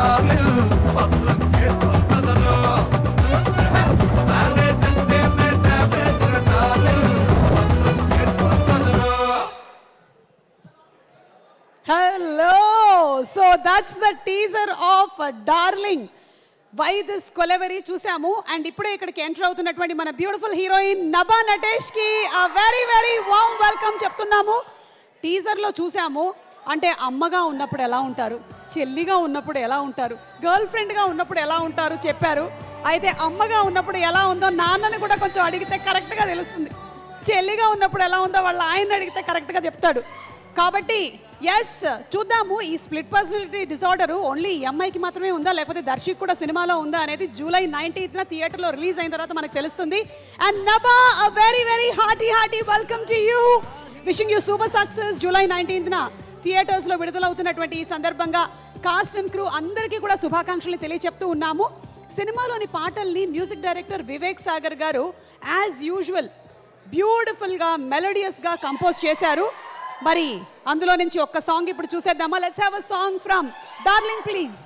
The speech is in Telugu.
చాలు పత్రం కేసు సదరు మ్యారేజ్ అంటే డ్యామేజ్ చాలు పత్రం కేసు సదరు. Hello! So that's the teaser of Darling. Why this Kolaveri చూసాము అండ్ ఇప్పుడే ఇక్కడికి ఎంటర్ అవుతున్నటువంటి మన బ్యూటిఫుల్ హీరోయిన్ నభా నటేష్ కి వెరీ వెరీ వామ్ వెల్కమ్ చెప్తున్నాము. టీజర్లో చూసాము అంటే అమ్మగా ఉన్నప్పుడు ఎలా ఉంటారు, చెల్లిగా ఉన్నప్పుడు ఎలా ఉంటారు, గర్ల్ ఫ్రెండ్గా ఉన్నప్పుడు ఎలా ఉంటారు చెప్పారు. అయితే అమ్మగా ఉన్నప్పుడు ఎలా ఉందో నాన్నని కూడా కొంచెం అడిగితే కరెక్ట్గా తెలుస్తుంది, చెల్లిగా ఉన్నప్పుడు ఎలా ఉందో వాళ్ళ ఆయన అడిగితే కరెక్ట్గా చెప్తాడు. కాబట్టి ఎస్ చూద్దాము ఈ స్ప్లిట్ పర్సనాలిటీ డిసార్డర్ ఓన్లీ ఈ అమ్మాయికి మాత్రమే ఉందా లేకపోతే దర్శక్ కూడా సినిమాలో ఉందా అనేది జూలై 19th థియేటర్లో రిలీజ్ అయిన తర్వాత మనకు తెలుస్తుంది. And Nabha a very very hearty welcome to you, wishing you super success. July 19th థియేటర్స్లో విడుదలవుతున్నటువంటి ఈ సందర్భంగా కాస్ట్ అండ్ క్రూ అందరికీ కూడా శుభాకాంక్షలు తెలియచెప్తూ ఉన్నాము. సినిమాలోని పాటల్ని మ్యూజిక్ డైరెక్టర్ వివేక్ సాగర్ గారు యాజ్ యూజువల్ బ్యూటిఫుల్గా మెలోడియస్గా కంపోజ్ చేశారు. మరి అందులో నుంచి ఒక్క సాంగ్ ఇప్పుడు చూసేద్దామా? Let's have a song from darling please.